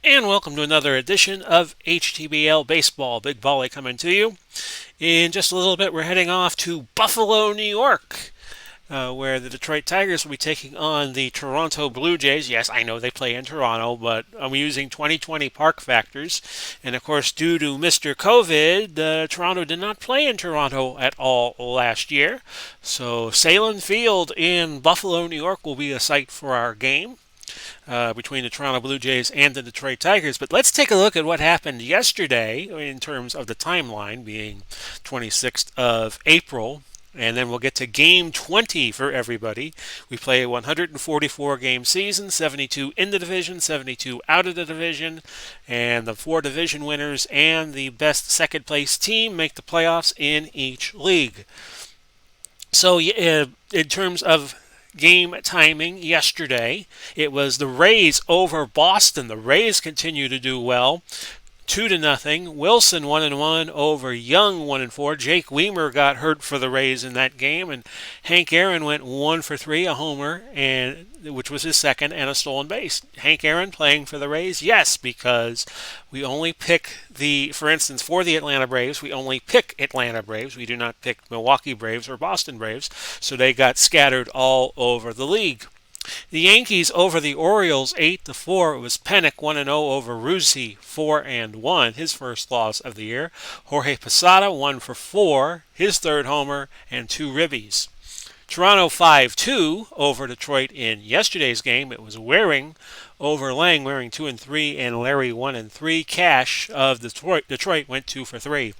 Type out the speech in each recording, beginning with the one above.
And welcome to another edition of HTBL Baseball. Big Volley coming to you. In just a little bit, we're heading off to Buffalo, New York, where the Detroit Tigers will be taking on the Toronto Blue Jays. Yes, I know they play in Toronto, but I'm using 2020 park factors. And of course, due to Mr. COVID, Toronto did not play in Toronto at all last year. So Salem Field in Buffalo, New York will be a site for our game between the Toronto Blue Jays and the Detroit Tigers. But let's take a look at what happened yesterday in terms of the timeline, being 26th of April. And then we'll get to game 20 for everybody. We play a 144 game season, 72 in the division, 72 out of the division, and the four division winners and the best second place team make the playoffs in each league. So, in terms of game timing yesterday, it was the Rays over Boston. The Rays continue to do well. 2-0. Wilson 1-1 over Young 1-4. Jake Weimer got hurt for the Rays in that game, and Hank Aaron went 1-for-3, a homer, and which was his second, and a stolen base. Hank Aaron playing for the Rays, yes, because we only pick for instance, for the Atlanta Braves, we only pick Atlanta Braves. We do not pick Milwaukee Braves or Boston Braves, so they got scattered all over the league. The Yankees over the Orioles 8-4. It was Pennick 1-0 over Ruzi 4-1, his first loss of the year. Jorge Posada 1-for-4, his third homer and two ribbies. Toronto 5-2 over Detroit in yesterday's game. It was Waring over Lang, Waring 2-3, and Larry 1-3. Cash of Detroit went 2-for-3.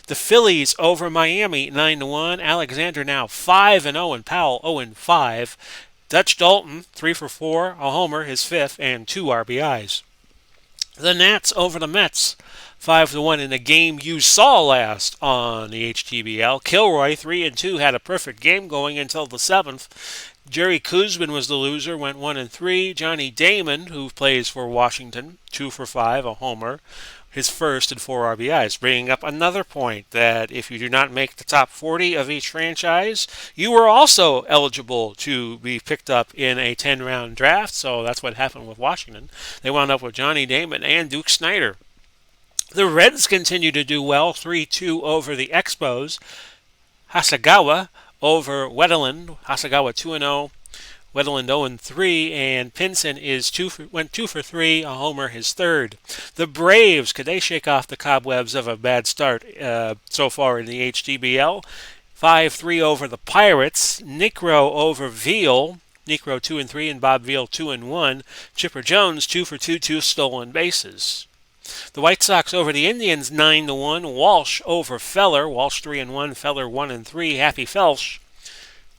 The Phillies over Miami 9-1. Alexander now 5-0 and Powell 0-5. Dutch Dalton, 3-for-4, a homer, his fifth, and two RBIs. The Nats over the Mets, 5-1 in the game you saw last on the HTBL. Kilroy, 3-2, had a perfect game going until the seventh. Jerry Kuzman was the loser, went 1-3. Johnny Damon, who plays for Washington, 2-for-5, a homer, his first and four RBIs, bringing up another point that if you do not make the top 40 of each franchise, you are also eligible to be picked up in a 10-round draft. So that's what happened with Washington. They wound up with Johnny Damon and Duke Snider. The Reds continue to do well, 3-2 over the Expos. Hasagawa over Wetterland. Hasagawa 2-0. Wetterland 0-3, and Pinson went 2-for-3, a homer, his third. The Braves, could they shake off the cobwebs of a bad start so far in the HTBL? 5-3 over the Pirates. Necro over Veal. Necro 2-3 and Bob Veal 2-1. Chipper Jones 2-for-2, two stolen bases. The White Sox over the Indians 9-1. Walsh over Feller. Walsh 3-1. Feller 1-3. Happy Felsch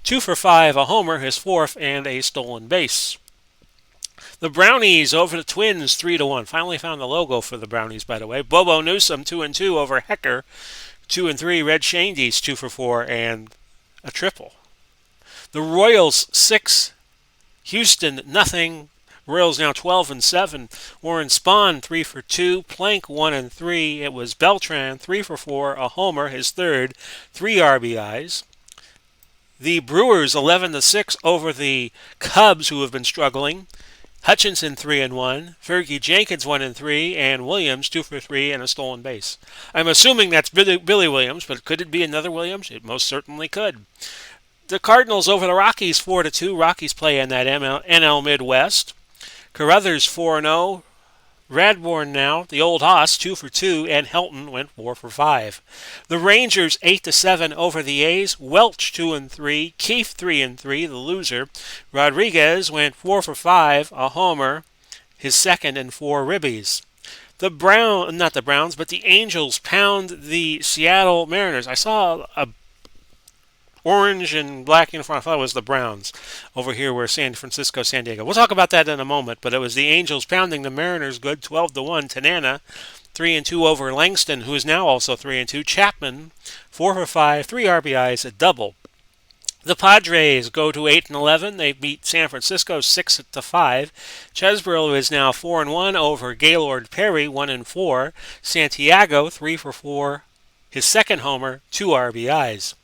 2-for-5, a homer, his fourth, and a stolen base. The Brownies over the Twins 3-1. Finally found the logo for the Brownies, by the way. Bobo Newsom 2-2 over Hecker. 2-3. Red Shandies 2-for-4 and a triple. The Royals 6, Houston nothing. Royals now 12-7. Warren Spahn 3-for-2. Plank 1-3. It was Beltran 3-for-4, a homer, his third, three RBIs. The Brewers 11-6 over the Cubs, who have been struggling. Hutchinson 3-1, Fergie Jenkins 1-3, and Williams 2-for-3 and a stolen base. I'm assuming that's Billy Williams, but could it be another Williams? It most certainly could. The Cardinals over the Rockies 4-2. Rockies play in that NL Midwest. Carruthers 4-0. Radbourne now, the old Haas, 2-for-2, and Helton went 4-for-5. The Rangers 8-7 over the A's. Welch 2-3, Keefe 3-3, the loser. Rodriguez went 4-for-5, a homer, his second, and four ribbies. Not the Browns, but the Angels pound the Seattle Mariners. I saw a orange and black uniform. I thought it was the Browns over here where San Francisco, San Diego. We'll talk about that in a moment, but it was the Angels pounding the Mariners good 12-1. Tanana 3-2 over Langston, who is now also 3-2. Chapman 4-for-5, three RBIs, a double. The Padres go to 8-11. They beat San Francisco 6-5. Chesborough is now 4-1 over Gaylord Perry 1-4. Santiago 3-for-4, his second homer, two RBIs.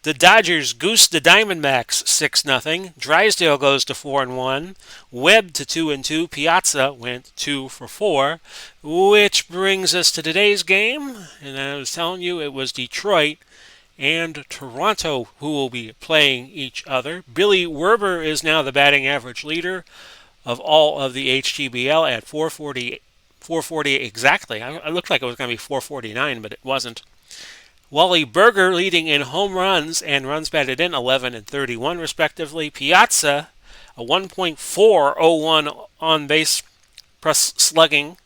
The Dodgers goose the Diamondbacks 6-0. Drysdale goes to 4-1. Webb to 2-2. Piazza went 2 for 4, which brings us to today's game. And I was telling you it was Detroit and Toronto who will be playing each other. Billy Werber is now the batting average leader of all of the HTBL at 440, 440 exactly. It looked like it was going to be 449, but it wasn't. Wally Berger leading in home runs and runs batted in 11 and 31 respectively. Piazza a 1.401 on base plus slugging.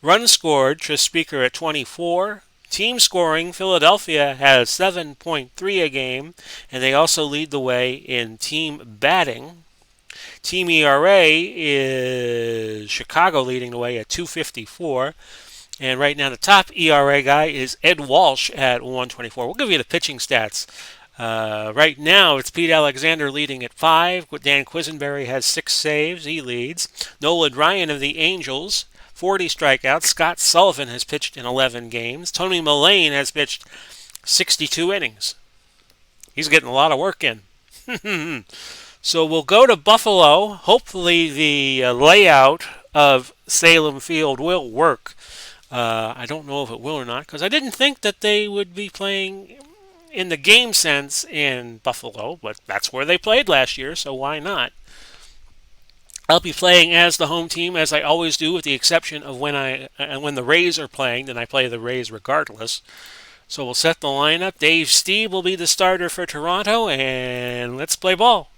Runs scored, Tris Speaker at 24. Team scoring, Philadelphia has 7.3 a game, and they also lead the way in team batting. Team ERA is Chicago leading the way at 2.54. And right now the top ERA guy is Ed Walsh at 1.24. We'll give you the pitching stats. Right now it's Pete Alexander leading at 5. Dan Quisenberry has 6 saves. He leads. Nolan Ryan of the Angels, 40 strikeouts. Scott Sullivan has pitched in 11 games. Tony Mullane has pitched 62 innings. He's getting a lot of work in. So we'll go to Buffalo. Hopefully the layout of Salem Field will work. I don't know if it will or not because I didn't think that they would be playing in the game sense in Buffalo, but that's where they played last year, so why not? I'll be playing as the home team as I always do, with the exception of when the Rays are playing. Then I play the Rays regardless. So we'll set the lineup. Dave Stieb will be the starter for Toronto, and let's play ball.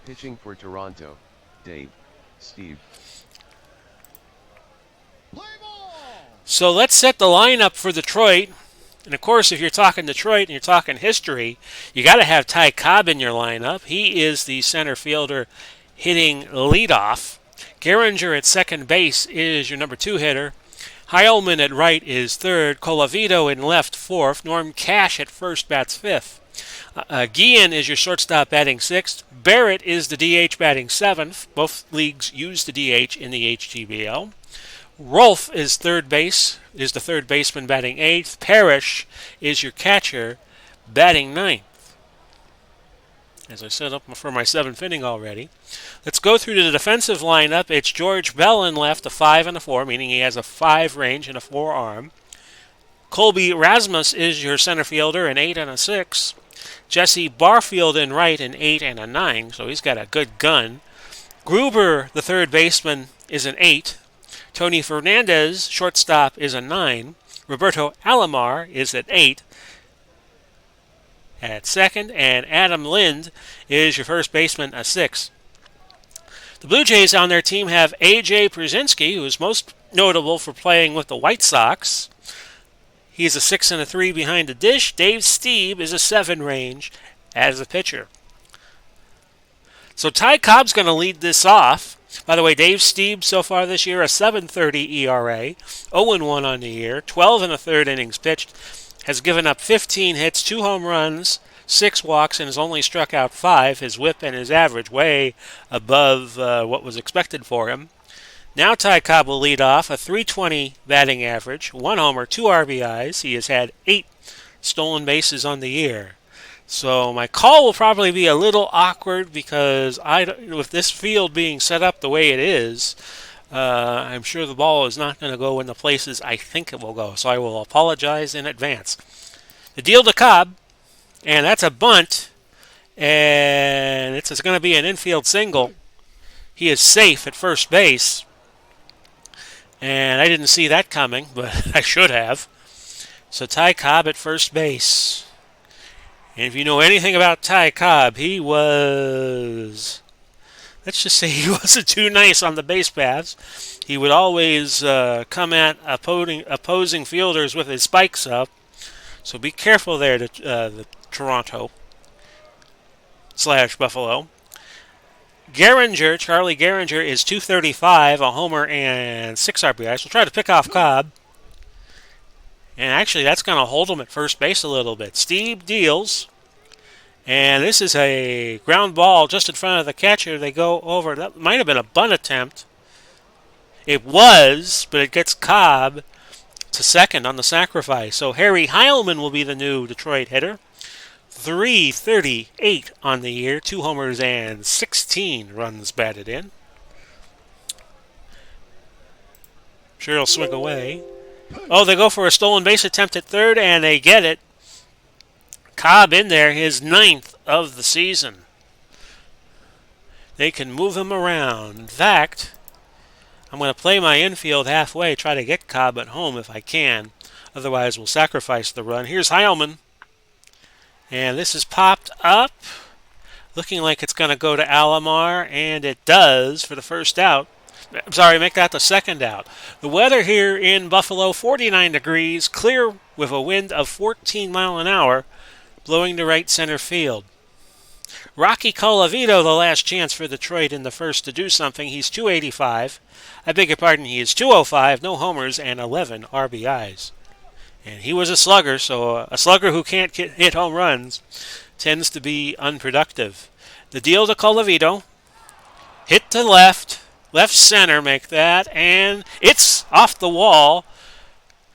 Pitching for Toronto, Dave Stieb. So let's set the lineup for Detroit. And of course, if you're talking Detroit and you're talking history, you got to have Ty Cobb in your lineup. He is the center fielder hitting leadoff. Gehringer at second base is your number 2 hitter. Heilman at right is third. Colavito in left, fourth. Norm Cash at first bats fifth. Guillen is your shortstop batting 6th. Barrett is the DH batting 7th. Both leagues use the DH in the HTBL. Rolfe is the third baseman batting 8th. Parrish is your catcher batting 9th. As I set up for my 7th inning already. Let's go through the defensive lineup. It's George Bell in left, a 5 and a 4, meaning he has a 5 range and a 4 arm. Colby Rasmus is your center fielder, an 8 and a 6. Jesse Barfield in right, an 8 and a 9, so he's got a good gun. Gruber, the third baseman, is an 8. Tony Fernandez, shortstop, is a 9. Roberto Alomar is at 8 at second, and Adam Lind is your first baseman, a 6. The Blue Jays on their team have A.J. Przinsky, who is most notable for playing with the White Sox. He's a 6 and a 3 behind the dish. Dave Stieb is a 7 range as a pitcher. So Ty Cobb's going to lead this off. By the way, Dave Stieb so far this year, a 7.30 ERA, 0-1 on the year, 12 and a third innings pitched, has given up 15 hits, 2 home runs, 6 walks, and has only struck out 5. His whip and his average way above what was expected for him. Now Ty Cobb will lead off, a 320 batting average, 1 homer, 2 RBIs. He has had 8 stolen bases on the year. So my call will probably be a little awkward because with this field being set up the way it is, I'm sure the ball is not going to go in the places I think it will go. So I will apologize in advance. The deal to Cobb, and that's a bunt, and it's going to be an infield single. He is safe at first base, and I didn't see that coming, but I should have. So Ty Cobb at first base. And if you know anything about Ty Cobb, let's just say he wasn't too nice on the base paths. He would always come at opposing fielders with his spikes up. So be careful there, the Toronto / Buffalo. Charlie Gehringer is 235, a homer and 6 RBIs. We'll try to pick off Cobb. And actually, that's going to hold him at first base a little bit. Stieb deals. And this is a ground ball just in front of the catcher. They go over. That might have been a bunt attempt. It was, but it gets Cobb to second on the sacrifice. So Harry Heilman will be the new Detroit hitter. 338 on the year, 2 homers and 16 runs batted in. Sure he'll swing away. Oh, they go for a stolen base attempt at third, and they get it. Cobb in there, his 9th of the season. They can move him around. In fact, I'm going to play my infield halfway, try to get Cobb at home if I can. Otherwise, we'll sacrifice the run. Here's Heilman. And this is popped up. Looking like it's going to go to Alomar, and it does for the first out. I'm sorry, make that the second out. The weather here in Buffalo, 49 degrees, clear with a wind of 14 mile an hour, blowing to right center field. Rocky Colavito, the last chance for Detroit in the first to do something. He's 285. I beg your pardon, he is 205, no homers, and 11 RBIs. And he was a slugger, so a slugger who can't hit home runs tends to be unproductive. The deal to Colavito, hit to left center, make that, and it's off the wall.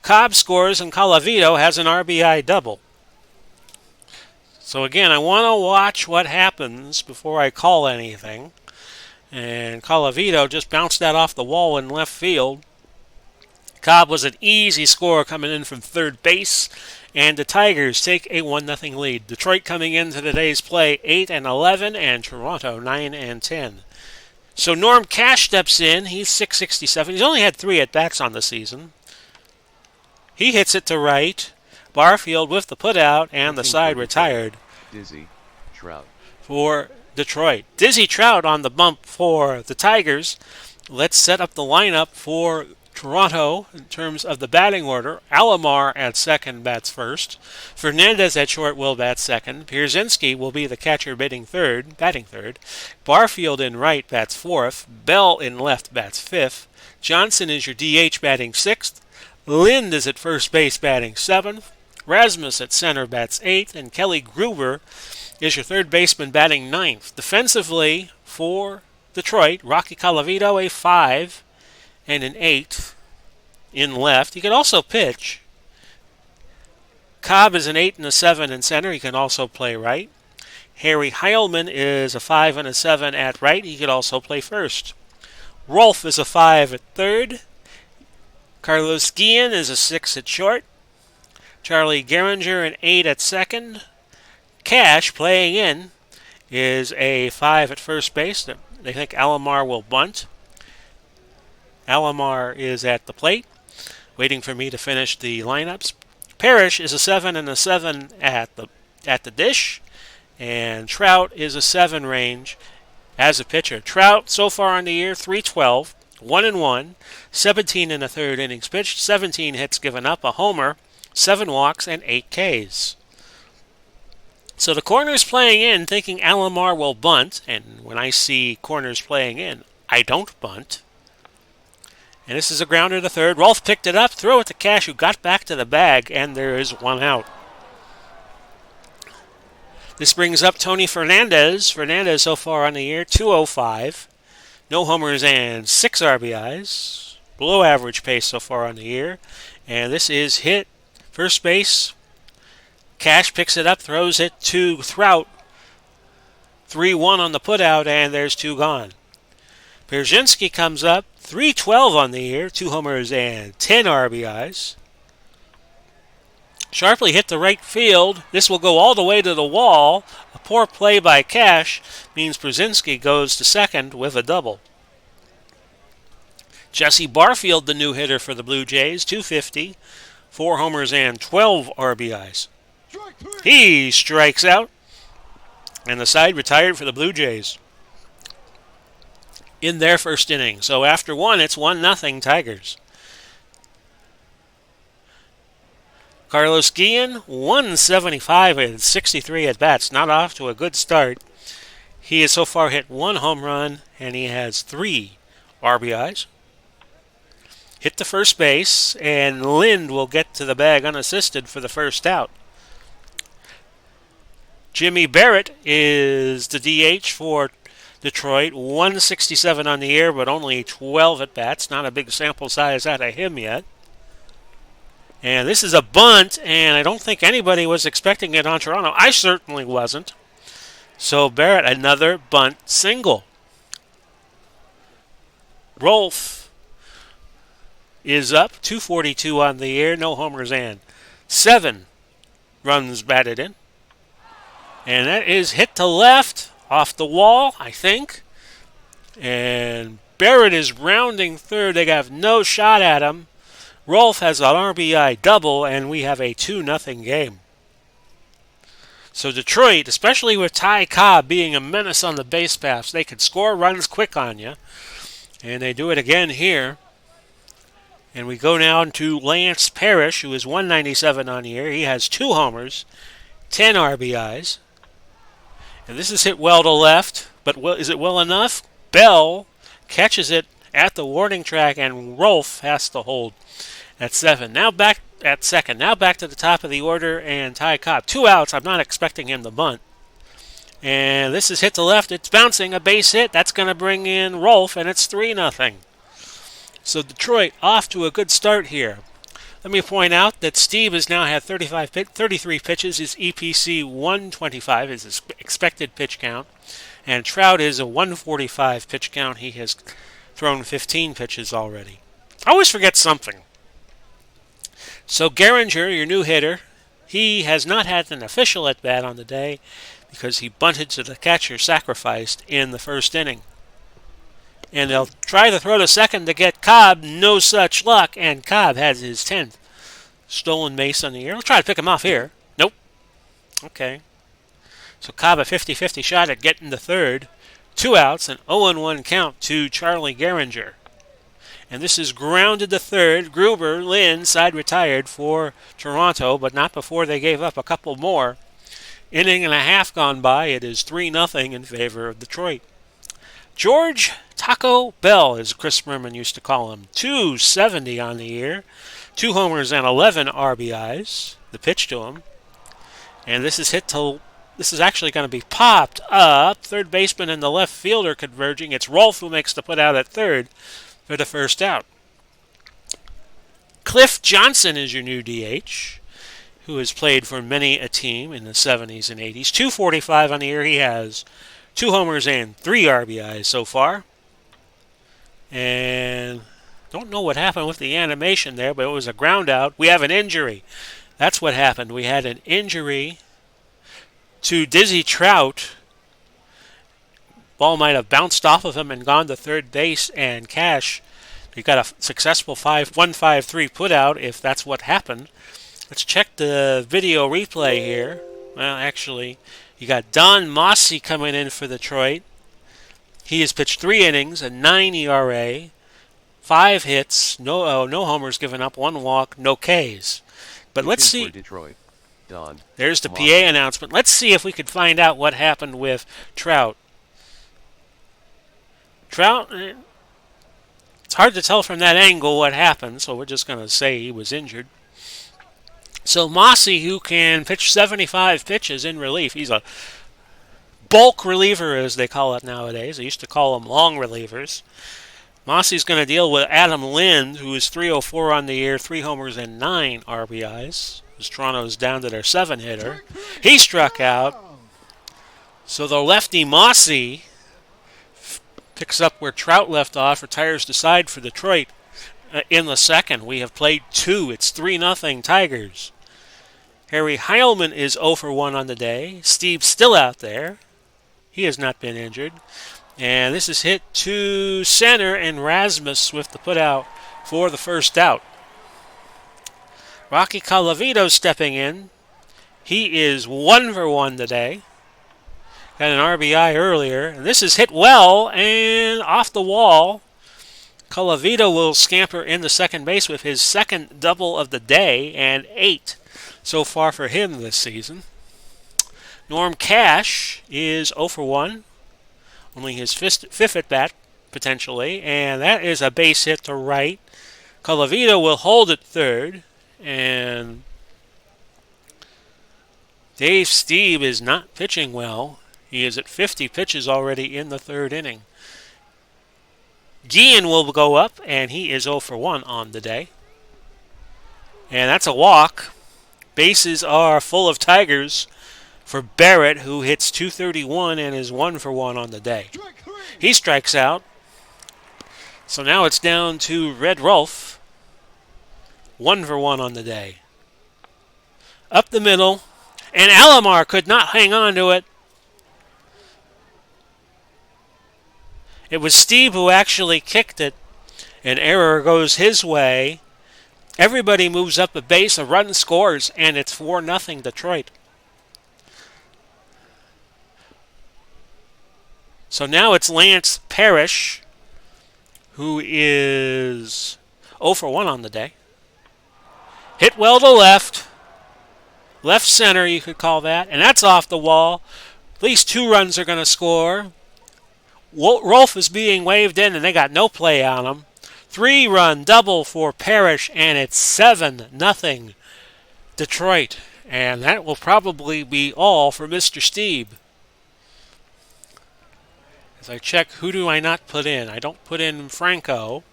Cobb scores, and Colavito has an RBI double. So again, I want to watch what happens before I call anything. And Colavito just bounced that off the wall in left field. Cobb was an easy score coming in from third base, and the Tigers take a 1-0 lead. Detroit coming into today's play 8-11, and Toronto 9-10. So Norm Cash steps in. He's 667. He's only had 3 at-bats on the season. He hits it to right. Barfield with the putout, and the side retired. Dizzy, Trout. For Detroit. Dizzy Trout on the bump for the Tigers. Let's set up the lineup for Toronto in terms of the batting order. Alomar at second bats first. Fernandez at short will bat second. Pierzynski will be the catcher batting third. Barfield in right bats fourth. Bell in left bats fifth. Johnson is your DH batting sixth. Lind is at first base batting seventh. Rasmus at center bats eighth. And Kelly Gruber is your third baseman batting ninth. Defensively for Detroit, Rocky Colavito a 5 and an 8 in left. He can also pitch. Cobb is an 8 and a 7 in center. He can also play right. Harry Heilman is a 5 and a 7 at right. He could also play first. Rolf is a 5 at third. Carlos Guillen is a 6 at short. Charlie Gehringer an 8 at second. Cash, playing in, is a 5 at first base. They think Alomar will bunt. Alomar is at the plate, waiting for me to finish the lineups. Parrish is a 7 and a 7 at the dish, and Trout is a 7 range as a pitcher. Trout so far on the year 312, 1-1, 17 and a third innings pitched, 17 hits given up, a homer, 7 walks, and 8 Ks. So the corner's playing in, thinking Alomar will bunt, and when I see corners playing in, I don't bunt. And this is a grounder to third. Rolf picked it up, throw it to Cash, who got back to the bag, and there is 1 out. This brings up Tony Fernandez. Fernandez so far on the year, 205. No homers and 6 RBIs. Below average pace so far on the year. And this is hit first base. Cash picks it up, throws it to Trout. 3-1 on the putout, and there's 2 gone. Pierzynski comes up, 312 on the year, 2 homers and 10 RBIs. Sharply hit the right field. This will go all the way to the wall. A poor play by Cash means Pierzynski goes to second with a double. Jesse Barfield, the new hitter for the Blue Jays, 250, 4 homers and 12 RBIs. He strikes out, and the side retired for the Blue Jays in their first inning. So after 1, it's 1-0 Tigers. Carlos Guillen, 175 and 63 at-bats. Not off to a good start. He has so far hit 1 home run, and he has 3 RBIs. Hit to first base, and Lind will get to the bag unassisted for the first out. Jimmy Barrett is the DH for Detroit, 167 on the year, but only 12 at-bats. Not a big sample size out of him yet. And this is a bunt, and I don't think anybody was expecting it on Toronto. I certainly wasn't. So Barrett, another bunt single. Rolf is up, 242 on the year, no homers and 7 runs batted in. And that is hit to left, off the wall, I think. And Barrett is rounding third. They have no shot at him. Rolf has an RBI double, and we have a 2-0 game. So Detroit, especially with Ty Cobb being a menace on the base paths, they can score runs quick on you. And they do it again here. And we go down to Lance Parrish, who is 197 on the year. He has 2 homers, 10 RBIs. And this is hit well to left, but is it well enough? Bell catches it at the warning track, and Rolf has to hold at 7. Now back at second. Now back to the top of the order, and Ty Cobb. 2 outs. I'm not expecting him to bunt. And this is hit to left. It's bouncing, a base hit. That's going to bring in Rolf, and it's 3-0. So Detroit off to a good start here. Let me point out that Steve has now had 33 pitches. His EPC 125 is his expected pitch count. And Trout is a 145 pitch count. He has thrown 15 pitches already. I always forget something. So Gehringer, your new hitter, he has not had an official at-bat on the day because he bunted to the catcher, sacrificed in the first inning. And they'll try to throw to second to get Cobb. No such luck, and Cobb has his 10th stolen base on the year. We'll try to pick him off here. Nope. Okay. So Cobb a 50-50 shot at getting the third. 2 outs, an 0-1 count to Charlie Gehringer. And this is grounded to third. Gruber, Lynn, side retired for Toronto, but not before they gave up a couple more. Inning and a half gone by. It is 3-0 in favor of Detroit. George Taco Bell, as Chris Merman used to call him, 270 on the year, 2 homers and 11 RBIs. The pitch to him. And this is actually going to be popped up. Third baseman and the left fielder converging. It's Rolf who makes the put out at third for the first out. Cliff Johnson is your new DH, who has played for many a team in the 70s and 80s. 245 on the year. He has 2 homers and 3 RBIs so far. And don't know what happened with the animation there, but it was a ground out. We have an injury. That's what happened. We had an injury to Dizzy Trout. Ball might have bounced off of him and gone to third base, and Cash, he got a successful 1-5-3 put out if that's what happened. Let's check the video replay here. Well, actually, you got Don Mossy coming in for Detroit. He has pitched 3 innings, a 9 ERA, 5 hits, no homers given up, 1 walk, no Ks. But let's see. Detroit. Don. There's the PA announcement. Let's see if we could find out what happened with Trout. Trout, it's hard to tell from that angle what happened, so we're just going to say he was injured. So Mossy, who can pitch 75 pitches in relief, he's a bulk reliever, as they call it nowadays. They used to call them long relievers. Mossy's going to deal with Adam Lind, who is 304 on the year, 3 homers and 9 RBIs. As Toronto's down to their 7-hitter. He struck out. So the lefty Mossy picks up where Trout left off, retires to side for Detroit in the second. We have played 2. It's 3-0 Tigers. Harry Heilman is 0 for 1 on the day. Steve's still out there. He has not been injured. And this is hit to center, and Rasmus with the put out for the first out. Rocky Colavito stepping in. He is 1 for 1 today. Got an RBI earlier. And this is hit well and off the wall. Colavito will scamper in the second base with his second double of the day, and 8 so far for him this season. Norm Cash is 0 for 1. Only his 5th at bat, potentially. And that is a base hit to right. Colavito will hold at third. And Dave Steve is not pitching well. He is at 50 pitches already in the 3rd inning. Guillen will go up, and he is 0 for 1 on the day. And that's a walk. Bases are full of Tigers for Barrett, who hits 231 and is 1 for 1 on the day. He strikes out. So now it's down to Red Rolf, 1 for 1 on the day. Up the middle, and Alomar could not hang on to it. It was Steve who actually kicked it. An error goes his way. Everybody moves up a base, a run scores, and it's 4-0 Detroit. So now it's Lance Parrish, who is 0 for 1 on the day. Hit well to left. Left center, you could call that. And that's off the wall. At least 2 runs are going to score. Rolf is being waved in, and they got no play on him. 3-run double for Parrish, and it's 7-0 Detroit. And that will probably be all for Mr. Steve. As I check, who do I not put in? I don't put in Franco.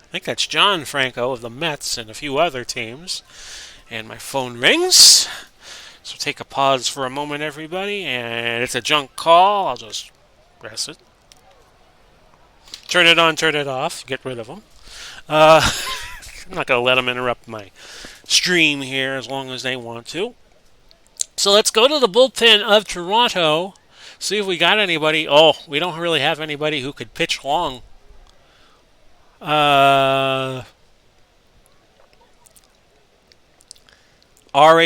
I think that's John Franco of the Mets and a few other teams. And my phone rings. So take a pause for a moment, everybody. And it's a junk call. I'll just press it. Turn it on, turn it off. Get rid of them. I'm not going to let them interrupt my stream here as long as they want to. So let's go to the bullpen of Toronto. See if we got anybody. Oh, we don't really have anybody who could pitch long. R.A.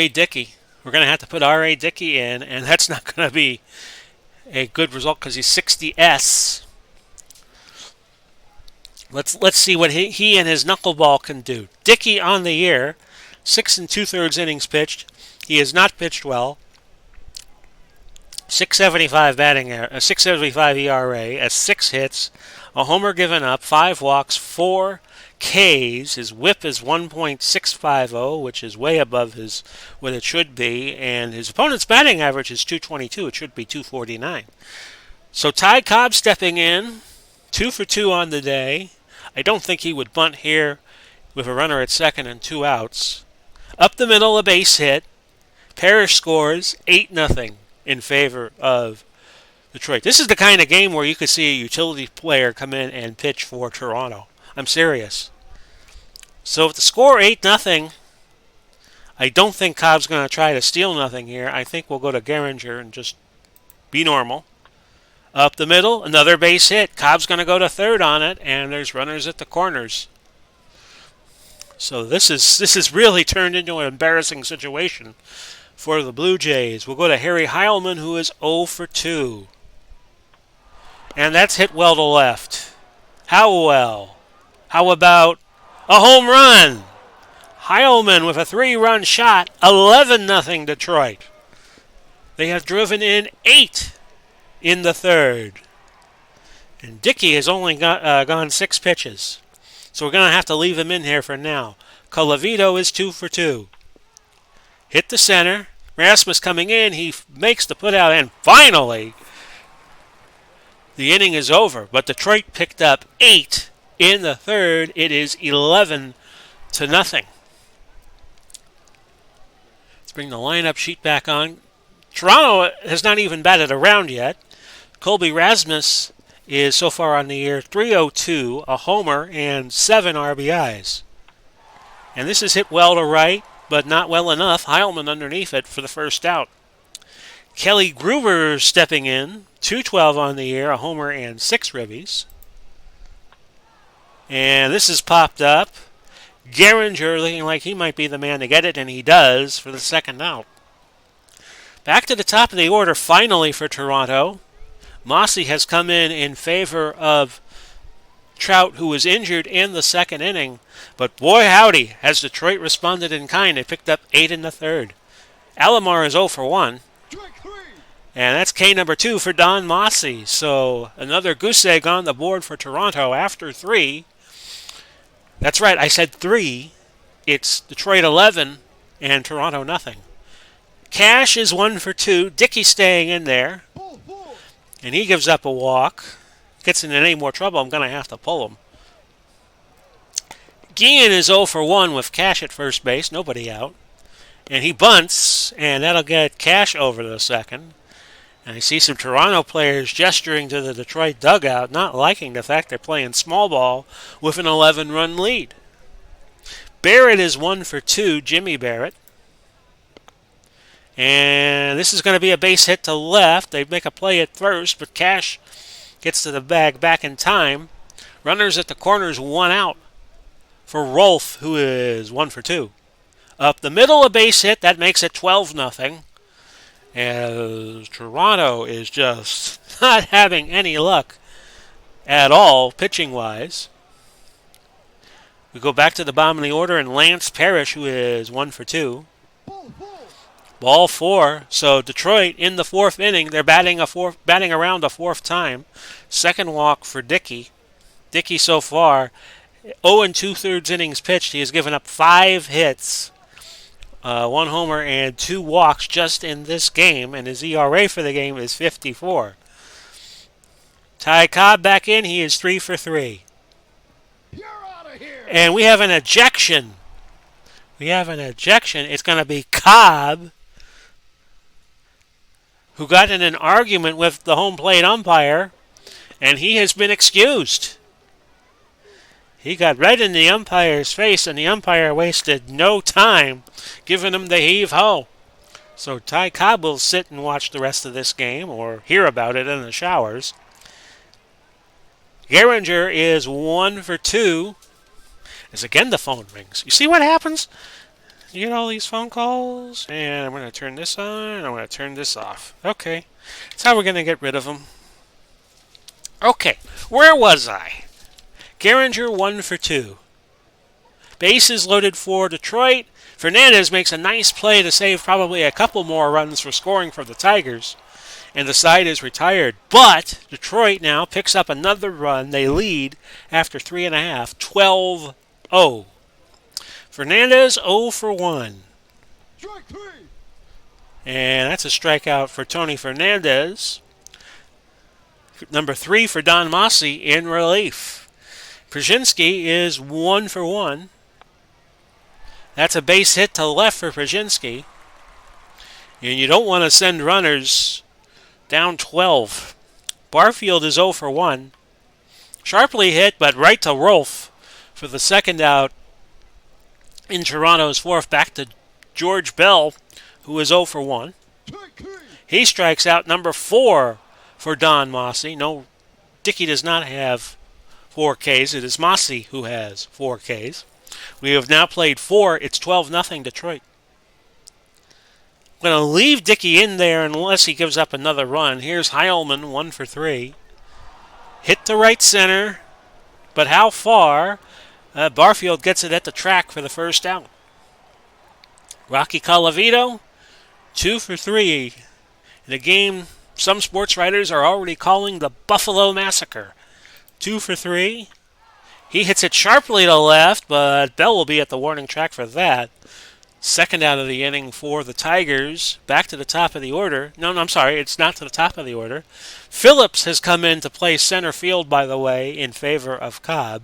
Dickey. We're going to have to put R.A. Dickey in, and that's not going to be a good result because he's 60S. Let's see what he and his knuckleball can do. Dickey on the year, 6 2/3 innings pitched. He has not pitched well. 675 batting, 675 ERA, 6 hits, a homer given up, 5 walks, 4 Ks. His WHIP is 1.650, which is way above what it should be, and his opponent's batting average is 222. It should be 249. So Ty Cobb stepping in, 2 for 2 on the day. I don't think he would bunt here with a runner at second and 2 outs. Up the middle, a base hit. Parrish scores 8-0 in favor of Detroit. This is the kind of game where you could see a utility player come in and pitch for Toronto. I'm serious. So if the score 8-0, I don't think Cobb's going to try to steal nothing here. I think we'll go to Gehringer and just be normal. Up the middle, another base hit. Cobb's going to go to third on it, and there's runners at the corners. So this is really turned into an embarrassing situation for the Blue Jays. We'll go to Harry Heilman, who is 0 for 2. And that's hit well to left. How well? How about a home run? Heilman with a 3-run shot, 11-0 Detroit. They have driven in 8 in the third. And Dickey has only gone 6 pitches. So we're going to have to leave him in here for now. Colavito is 2 for 2. Hit the center. Rasmus coming in. He makes the putout, and finally the inning is over. But Detroit picked up 8 in the third. It is 11-0. Let's bring the lineup sheet back on. Toronto has not even batted around yet. Colby Rasmus is so far on the year 302, a homer, and 7 RBIs. And this is hit well to right, but not well enough. Heilman underneath it for the first out. Kelly Gruber stepping in, 212 on the year, a homer, and 6 ribbies. And this is popped up. Gehringer looking like he might be the man to get it, and he does for the second out. Back to the top of the order finally for Toronto. Mossy has come in favor of Trout, who was injured in the second inning. But boy howdy, has Detroit responded in kind. They picked up 8 in the third. Alomar is 0 for 1. And that's K number 2 for Don Mossy. So another goose egg on the board for Toronto after 3. That's right, I said 3. It's Detroit 11 and Toronto nothing. Cash is 1 for 2. Dickey staying in there. And he gives up a walk. Gets in any more trouble, I'm going to have to pull him. Guillen is 0 for 1 with Cash at first base, nobody out. And he bunts, and that'll get Cash over to the second. And I see some Toronto players gesturing to the Detroit dugout, not liking the fact they're playing small ball with an 11-run lead. Barrett is 1 for 2, Jimmy Barrett. And this is going to be a base hit to left. They make a play at first, but Cash gets to the bag back in time. Runners at the corners, 1 out for Rolfe, who is 1 for 2. Up the middle, a base hit. That makes it 12-0. As Toronto is just not having any luck at all, pitching-wise. We go back to the bottom of the order, and Lance Parrish, who is 1 for 2. Ball 4. So Detroit in the 4th inning, they're batting around a 4th time. Second walk for Dickey. Dickey so far, 0 2/3 innings pitched. He has given up 5 hits, 1 homer, and 2 walks just in this game, and his ERA for the game is 54. Ty Cobb back in. He is 3 for 3. You're out of here. And we have an ejection. It's going to be Cobb, who got in an argument with the home plate umpire, and he has been excused. He got red in the umpire's face, and the umpire wasted no time giving him the heave-ho. So Ty Cobb will sit and watch the rest of this game, or hear about it in the showers. Gehringer is 1 for 2. As again the phone rings. You see what happens? You get all these phone calls, and I'm going to turn this on, and I'm going to turn this off. Okay, that's how we're going to get rid of them. Okay, where was I? Gehringer 1 for 2. Bases loaded for Detroit. Fernandez makes a nice play to save probably a couple more runs for scoring for the Tigers. And the side is retired. But Detroit now picks up another run. They lead after 3.5, 12-0. Fernandez 0 for 1. Strike 3. And that's a strikeout for Tony Fernandez. Number 3 for Don Mossy in relief. Przynski is 1 for 1. That's a base hit to left for Przynski. And you don't want to send runners down 12. Barfield is 0 for 1. Sharply hit, but right to Rolfe for the second out in Toronto's 4th. Back to George Bell, who is 0 for 1. He strikes out. Number 4 for Don Mossy. No, Dickey does not have 4 Ks. It is Mossy who has 4 Ks. We have now played 4. It's 12-0 Detroit. I'm going to leave Dickey in there unless he gives up another run. Here's Heilman, 1 for 3. Hit to right center, but how far? Barfield gets it at the track for the first out. Rocky Colavito, 2 for 3. In a game some sports writers are already calling the Buffalo Massacre. 2 for 3. He hits it sharply to left, but Bell will be at the warning track for that. Second out of the inning for the Tigers. Back to the top of the order. No, I'm sorry, it's not to the top of the order. Phillips has come in to play center field, by the way, in favor of Cobb.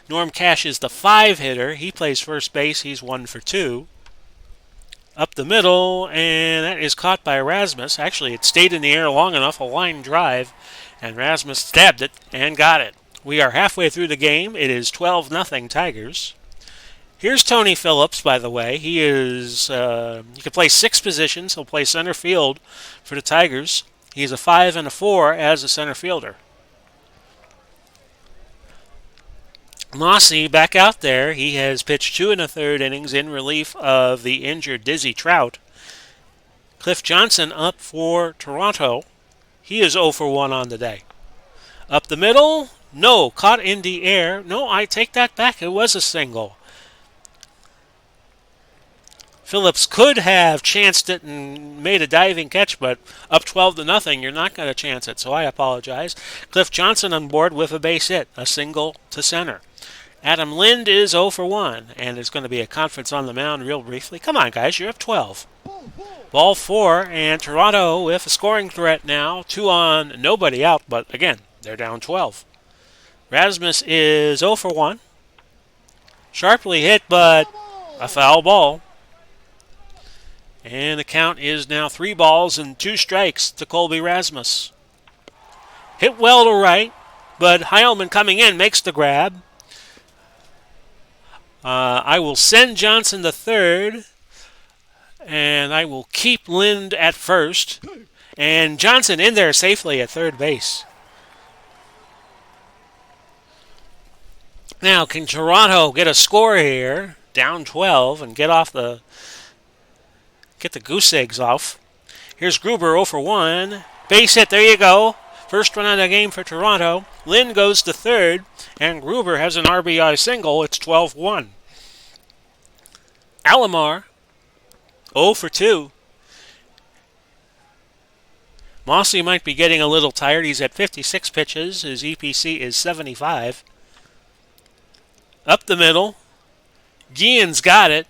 Norm Cash is the 5 hitter. He plays first base. He's 1 for 2. Up the middle, and that is caught by Rasmus. Actually, it stayed in the air long enough, a line drive, and Rasmus stabbed it and got it. We are halfway through the game. It is 12-0 Tigers. Here's Tony Phillips, by the way. He is, he can play 6 positions. He'll play center field for the Tigers. He's a 5 and a 4 as a center fielder. Mossy back out there. He has pitched 2 1/3 innings in relief of the injured Dizzy Trout. Cliff Johnson up for Toronto. He is 0 for 1 on the day. Up the middle, no, caught in the air. No, I take that back. It was a single. Phillips could have chanced it and made a diving catch, but up 12-0, you're not going to chance it, so I apologize. Cliff Johnson on board with a base hit, a single to center. Adam Lind is 0 for 1, and there's going to be a conference on the mound real briefly. Come on, guys, you're up 12. Ball 4, and Toronto with a scoring threat now. 2 on, nobody out, but again, they're down 12. Rasmus is 0 for 1. Sharply hit, but a foul ball. And the count is now 3 balls and 2 strikes to Colby Rasmus. Hit well to right, but Heilman coming in makes the grab. I will send Johnson to third, and I will keep Lind at first. And Johnson in there safely at third base. Now, can Toronto get a score here, down 12, and get the goose eggs off? Here's Gruber 0 for 1. Base hit, there you go. First run of the game for Toronto. Lind goes to third, and Gruber has an RBI single. It's 12-1. Alomar 0 for 2. Mossy might be getting a little tired. He's at 56 pitches. His EPC is 75. Up the middle. Guillen's got it.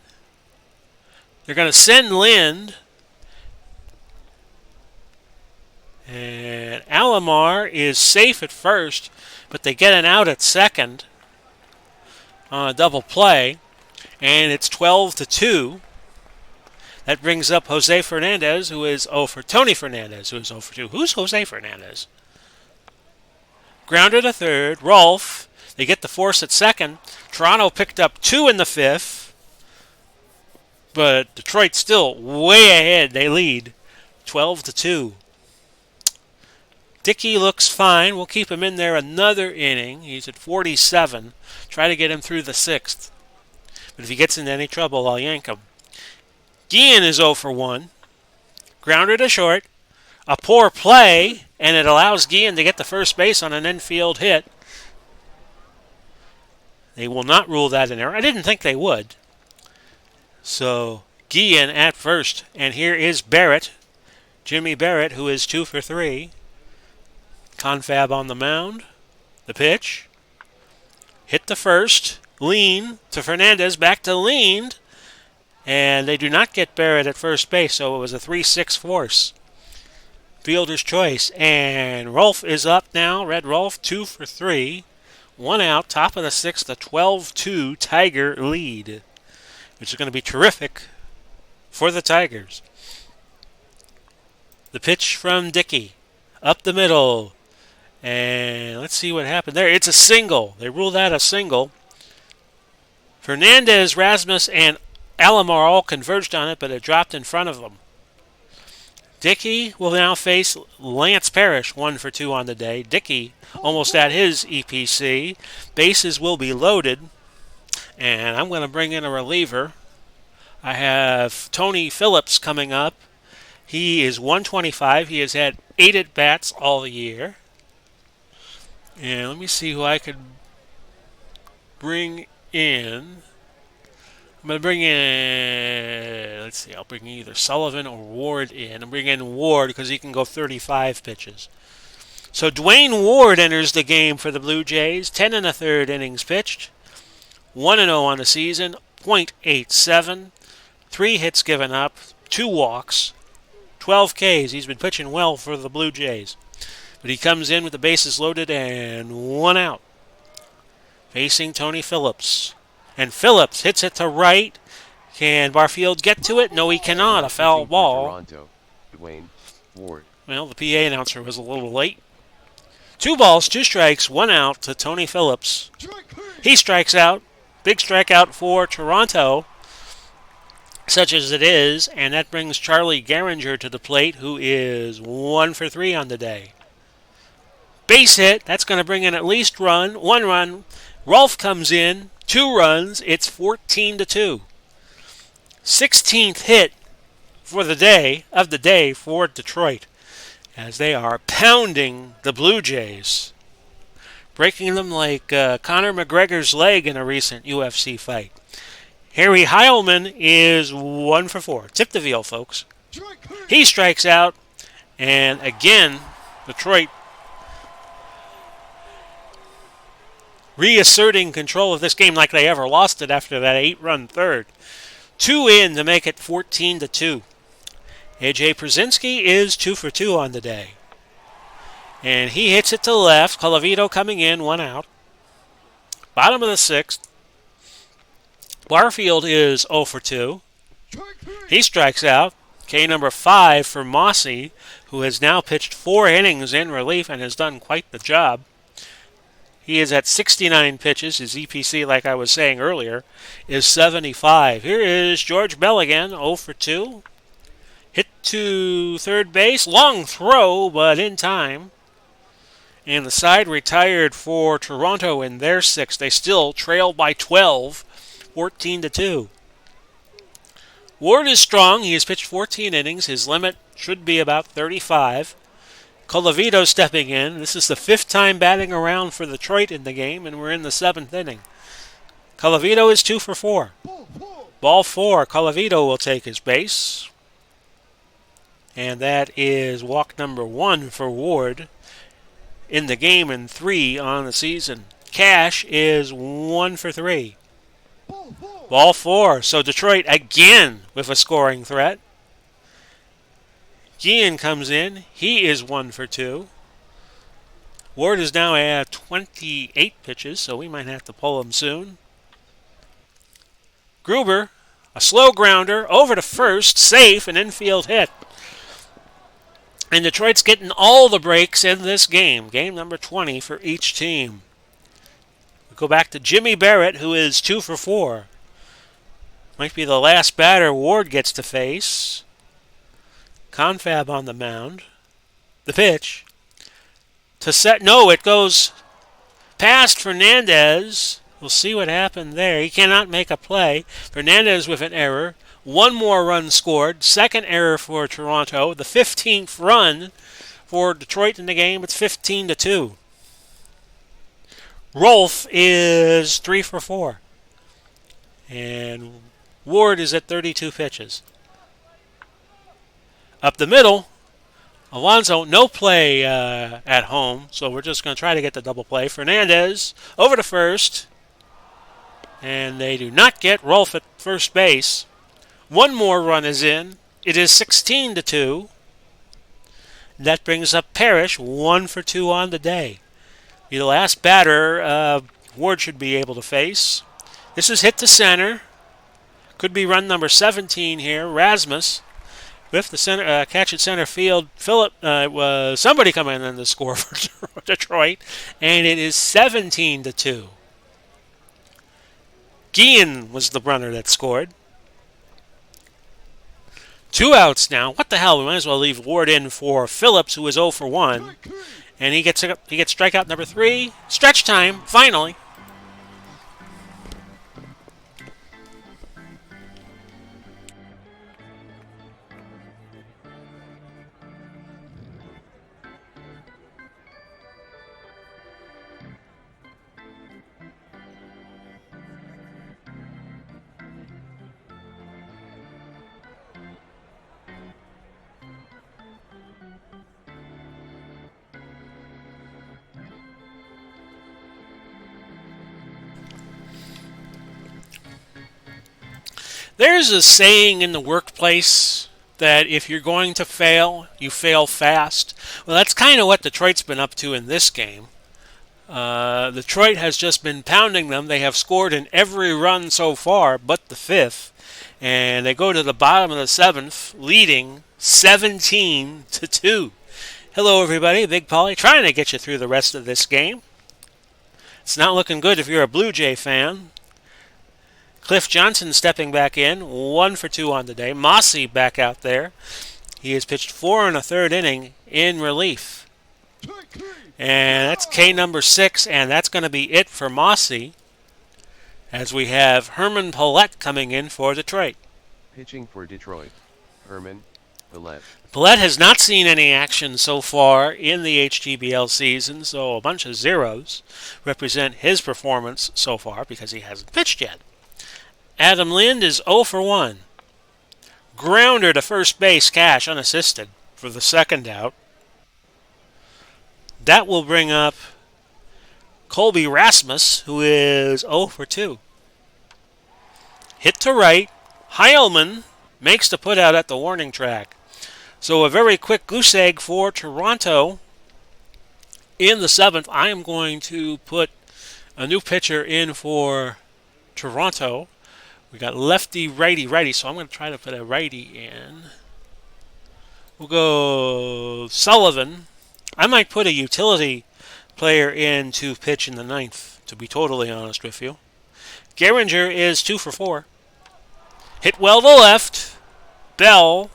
They're going to send Lind. And Alomar is safe at first, but they get an out at second on a double play. And it's 12-2. That brings up Jose Fernandez, who is 0 for Tony Fernandez, who is 0 for 2. Who's Jose Fernandez? Grounder to third. Rolfe. They get the force at second. Toronto picked up 2 in the 5th. But Detroit's still way ahead. They lead 12-2. Dickey looks fine. We'll keep him in there another inning. He's at 47. Try to get him through the 6th. But if he gets into any trouble, I'll yank him. Guillen is 0 for 1. Grounder to short. A poor play, and it allows Guillen to get the first base on an infield hit. They will not rule that an error. I didn't think they would. So, Guillen at first. And here is Barrett. Jimmy Barrett, who is 2 for 3. Confab on the mound. The pitch. Hit the first. Lean to Fernandez. Back to Lean. And they do not get Barrett at first base, so it was a 3-6 force. Fielder's choice. And Rolfe is up now. Red Rolfe, 2 for 3. 1 out, top of the 6th, a 12-2 Tiger lead, which is going to be terrific for the Tigers. The pitch from Dickey. Up the middle. And let's see what happened there. It's a single. They ruled out a single. Fernandez, Rasmus, and Alomar all converged on it, but it dropped in front of them. Dickey will now face Lance Parrish, 1 for 2 on the day. Dickey almost at his EPC. Bases will be loaded. And I'm going to bring in a reliever. I have Tony Phillips coming up. He is 125. He has had 8 at-bats all year. And let me see who I could bring in. I'm going to bring in, let's see, I'll bring either Sullivan or Ward in. I'm bringing in Ward because he can go 35 pitches. So Dwayne Ward enters the game for the Blue Jays. 10 1/3 innings pitched. 1-0 on the season. .87. 3 hits given up. 2 walks. 12 Ks. He's been pitching well for the Blue Jays. But he comes in with the bases loaded and 1 out. Facing Tony Phillips. And Phillips hits it to right. Can Barfield get to it? No, he cannot. A foul ball. Toronto, Dwayne Ward. Well, the PA announcer was a little late. 2 balls, 2 strikes, 1 out to Tony Phillips. He strikes out. Big strikeout for Toronto, such as it is. And that brings Charlie Gehringer to the plate, who is 1 for 3 on the day. Base hit. That's going to bring in at least 1 run. Rolfe comes in. 2 runs. It's 14-2. 16th hit for the day for Detroit, as they are pounding the Blue Jays, breaking them like Conor McGregor's leg in a recent UFC fight. Harry Heilman is 1 for 4. Tip the veal, folks. He strikes out, and again, Detroit reasserting control of this game like they ever lost it after that 8-run third. 2 in to make it 14-2. A.J. Przinsky is 2 for 2 on the day. And he hits it to left. Colavito coming in, 1 out. Bottom of the 6th. Barfield is 0 for 2. Strike 3. He strikes out. K number 5 for Mossy, who has now pitched 4 innings in relief and has done quite the job. He is at 69 pitches. His EPC, like I was saying earlier, is 75. Here is George Bell again, 0 for 2. Hit to third base. Long throw, but in time. And the side retired for Toronto in their sixth. They still trail by 12, 14-2. Ward is strong. He has pitched 14 innings. His limit should be about 35. Colavito stepping in. This is the 5th time batting around for Detroit in the game, and we're in the 7th inning. Colavito is 2 for 4. Ball 4. Ball 4. Colavito will take his base. And that is walk number 1 for Ward in the game and 3 on the season. Cash is 1 for 3. Ball 4. Ball 4. So Detroit again with a scoring threat. Gian comes in. He is 1 for 2. Ward is now at 28 pitches, so we might have to pull him soon. Gruber, a slow grounder over to first, safe, an infield hit. And Detroit's getting all the breaks in this game. Game number 20 for each team. We go back to Jimmy Barrett, who is 2 for 4. Might be the last batter Ward gets to face. Confab on the mound. The pitch. To set. No, it goes past Fernandez. We'll see what happened there. He cannot make a play. Fernandez with an error. 1 more run scored. Second error for Toronto. The 15th run for Detroit in the game. It's 15-2. Rolfe is 3 for 4. And Ward is at 32 pitches. Up the middle, Alonso, no play at home, so we're just going to try to get the double play. Fernandez over to first, and they do not get Rolfe at first base. 1 more run is in. It is 16-2. That brings up Parrish, 1 for 2 on the day. The last batter Ward should be able to face. This is hit to center. Could be run number 17 here. Rasmus with the center catch at center field. Phillip was somebody coming in to score for Detroit, and it is 17-2. Gian was the runner that scored. 2 outs now. What the hell? We might as well leave Ward in for Phillips, who is 0 for 1. Strike 3. And he gets strikeout number 3. Stretch time, finally. There's a saying in the workplace that if you're going to fail, you fail fast. Well, that's kind of what Detroit's been up to in this game. Detroit has just been pounding them. They have scored in every run so far but the 5th. And they go to the bottom of the 7th, leading 17-2. Hello, everybody. Big Polly trying to get you through the rest of this game. It's not looking good if you're a Blue Jay fan. Cliff Johnson stepping back in, 1 for 2 on the day. Mossy back out there. He has pitched 4 1/3 inning in relief. Strike 3. And that's K number 6, and that's going to be it for Mossy, as we have Herman Paulette coming in for Detroit. Pitching for Detroit. Herman, Paulette. Paulette has not seen any action so far in the HTBL season, so a bunch of zeros represent his performance so far because he hasn't pitched yet. Adam Lind is 0 for 1. Grounder to first base, Cash, unassisted for the second out. That will bring up Colby Rasmus, who is 0 for 2. Hit to right. Heilman makes the putout at the warning track. So a very quick goose egg for Toronto. In the 7th, I am going to put a new pitcher in for Toronto. We got lefty, righty, righty. So I'm going to try to put a righty in. We'll go Sullivan. I might put a utility player in to pitch in the ninth, to be totally honest with you. Gehringer is 2 for 4. Hit well to left. Bell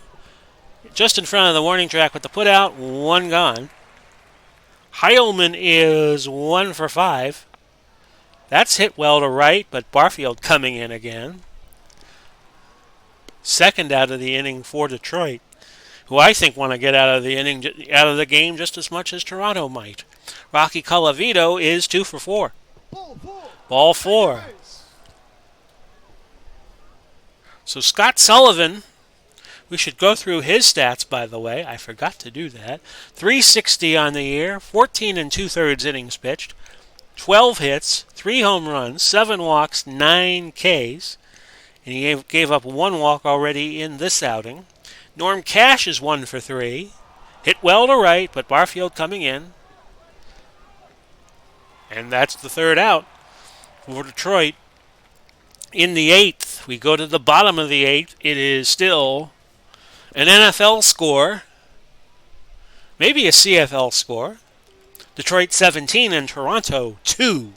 just in front of the warning track with the put out, 1 gone. Heilman is 1 for 5. That's hit well to right, but Barfield coming in again. Second out of the inning for Detroit, who I think want to get out of the game just as much as Toronto might. Rocky Colavito is 2 for 4. Ball 4. Ball 4. So Scott Sullivan, we should go through his stats, by the way. I forgot to do that. 360 on the year, 14 and 2/3 innings pitched, 12 hits, 3 home runs, 7 walks, 9 Ks. And he gave up 1 walk already in this outing. Norm Cash is 1 for 3. Hit well to right, but Barfield coming in. And that's the third out for Detroit. In the 8th, we go to the bottom of the 8th. It is still an NFL score, maybe a CFL score. Detroit 17 and Toronto 2.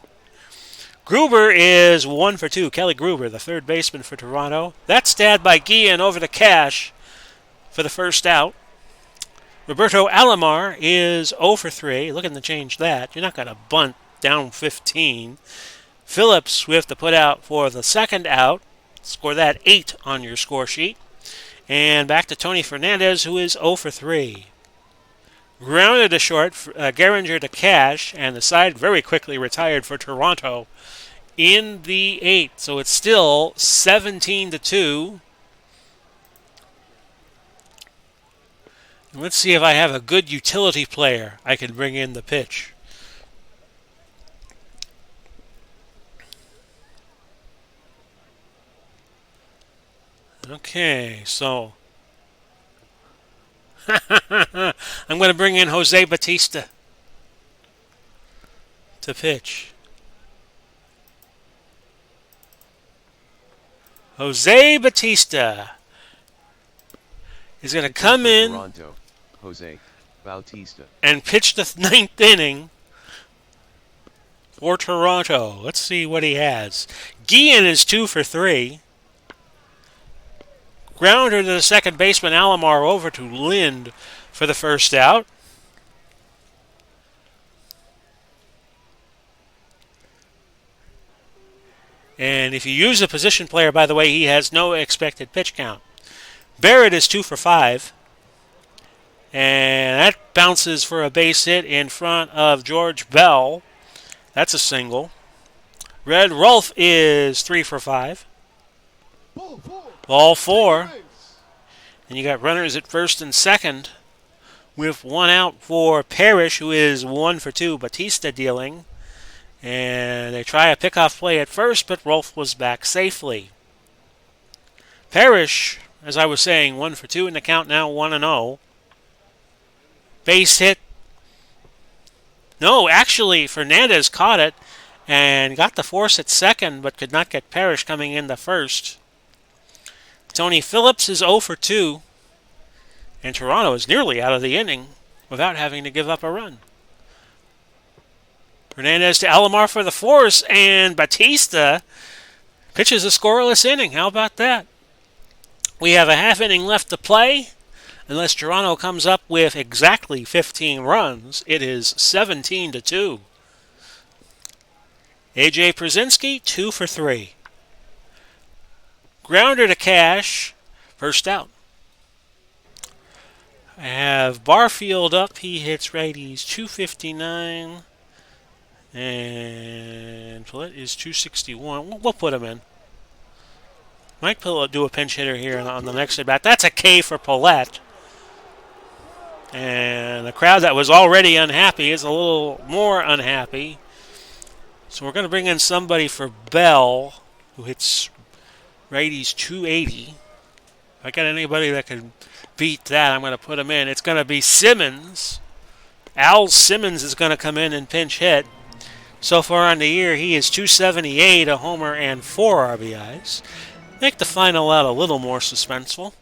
Gruber is 1 for 2. Kelly Gruber, the third baseman for Toronto. That's stabbed by Guillen over to Cash for the first out. Roberto Alomar is 0 for 3. Looking to change that. You're not going to bunt down 15. Phillips with the put out for the second out. Score that 8 on your score sheet. And back to Tony Fernandez, who is 0 for 3. Grounded to short, Gehringer to Cash, and the side very quickly retired for Toronto in the 8th. So it's still 17-2. Let's see if I have a good utility player I can bring in the pitch. Okay, so I'm going to bring in Jose Batista to pitch. Jose Batista is going to come in Toronto, Jose Bautista. and pitch the 9th inning for Toronto. Let's see what he has. Guillen is 2 for 3. Grounder to the second baseman, Alomar over to Lind for the first out. And if you use a position player, by the way, he has no expected pitch count. Barrett is 2 for 5. And that bounces for a base hit in front of George Bell. That's a single. Red Rolfe is 3 for 5. Ball 4. Ball 4. And you got runners at first and second with 1 out for Parrish, who is 1 for 2. Batista dealing. And they try a pickoff play at first, but Rolfe was back safely. Parrish, as I was saying, 1 for 2 in the count now, 1-0. Base hit. No, actually, Fernandez caught it and got the force at second, but could not get Parrish coming in the first. Tony Phillips is 0 for 2, and Toronto is nearly out of the inning without having to give up a run. Fernandez to Alomar for the force, and Batista pitches a scoreless inning. How about that? We have a half inning left to play. Unless Toronto comes up with exactly 15 runs, it is 17-2. A.J. Przinsky, 2 for 3. Grounder to Cash, first out. I have Barfield up. He hits righties 259. And Paulette is 261. We'll put him in. Might do a pinch hitter here on the next at bat. That's a K for Paulette. And the crowd that was already unhappy is a little more unhappy. So we're going to bring in somebody for Bell, who hits righties 280. If I got anybody that can beat that, I'm going to put him in. It's going to be Simmons. Al Simmons is going to come in and pinch hit. So far on the year, he is 278, a homer, and 4 RBIs. Make the final out a little more suspenseful.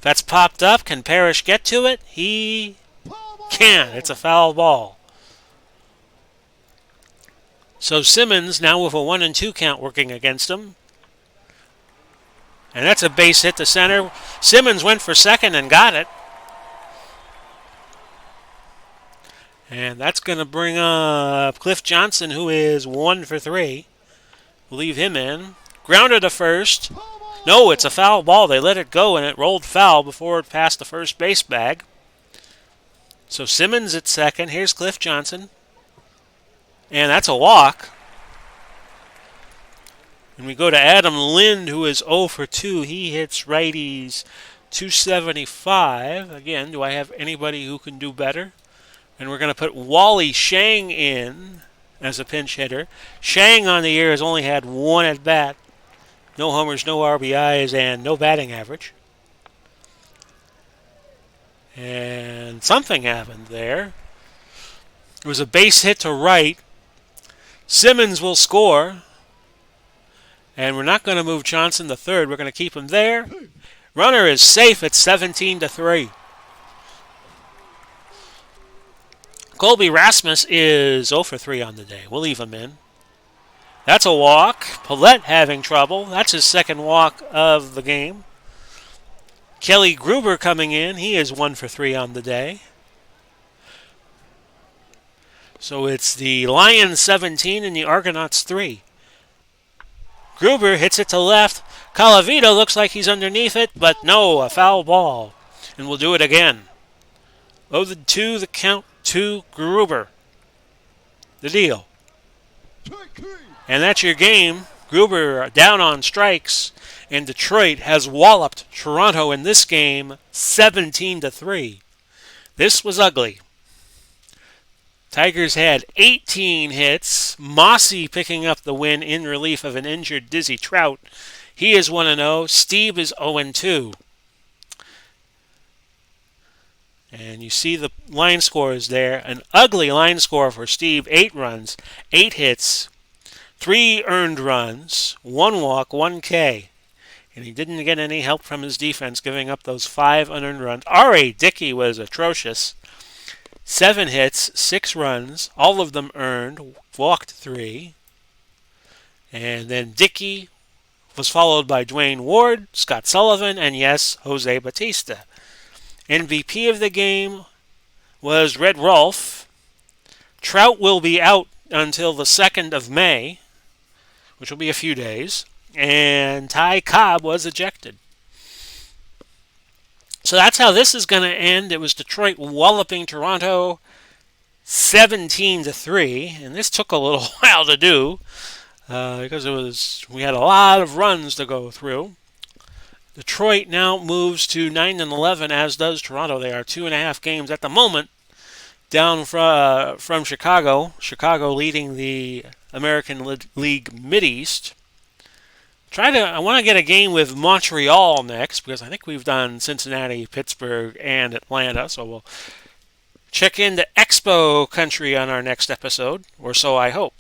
That's popped up. Can Parrish get to it? He can. It's a foul ball. So Simmons now with a 1-2 count working against him. And that's a base hit to center. Simmons went for second and got it. And that's going to bring up Cliff Johnson, who is 1 for 3. We'll leave him in. Grounded to first. No, it's a foul ball. They let it go, and it rolled foul before it passed the first base bag. So Simmons at second. Here's Cliff Johnson. And that's a walk. And we go to Adam Lind, who is 0 for 2. He hits righties 275. Again, do I have anybody who can do better? And we're going to put Wally Shang in as a pinch hitter. Shang on the year has only had 1 at bat. No homers, no RBIs, and no batting average. And something happened there. It was a base hit to right. Simmons will score. And we're not going to move Johnson to third. We're going to keep him there. Runner is safe at 17-3. Colby Rasmus is 0 for 3 on the day. We'll leave him in. That's a walk. Paulette having trouble. That's his second walk of the game. Kelly Gruber coming in. He is 1 for 3 on the day. So it's the Lions 17 and the Argonauts 3. Gruber hits it to left. Calavito looks like he's underneath it, but no, a foul ball. And we'll do it again. 0-2, the count to Gruber. The deal. And that's your game. Gruber down on strikes, and Detroit has walloped Toronto in this game 17-3. This was ugly. Tigers had 18 hits. Mossy picking up the win in relief of an injured Dizzy Trout. He is 1-0. Steve is 0-2. And you see the line scores there. An ugly line score for Steve. 8 runs, 8 hits, 3 earned runs, 1 walk, 1 K. And he didn't get any help from his defense, giving up those 5 unearned runs. R.A. Dickey was atrocious. 7 hits, 6 runs, all of them earned, walked 3. And then Dickey was followed by Dwayne Ward, Scott Sullivan, and yes, Jose Batista. MVP of the game was Red Rolf. Trout will be out until the 2nd of May, which will be a few days. And Ty Cobb was ejected. So that's how this is going to end. It was Detroit walloping Toronto 17-3, and this took a little while to do because we had a lot of runs to go through. Detroit now moves to 9-11, as does Toronto. They are 2.5 games at the moment down from Chicago. Chicago leading the American League Mideast. I want to get a game with Montreal next because I think we've done Cincinnati, Pittsburgh, and Atlanta. So we'll check into Expo Country on our next episode, or so I hope.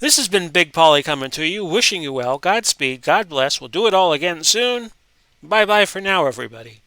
This has been Big Polly coming to you, wishing you well, Godspeed, God bless. We'll do it all again soon. Bye-bye for now, everybody.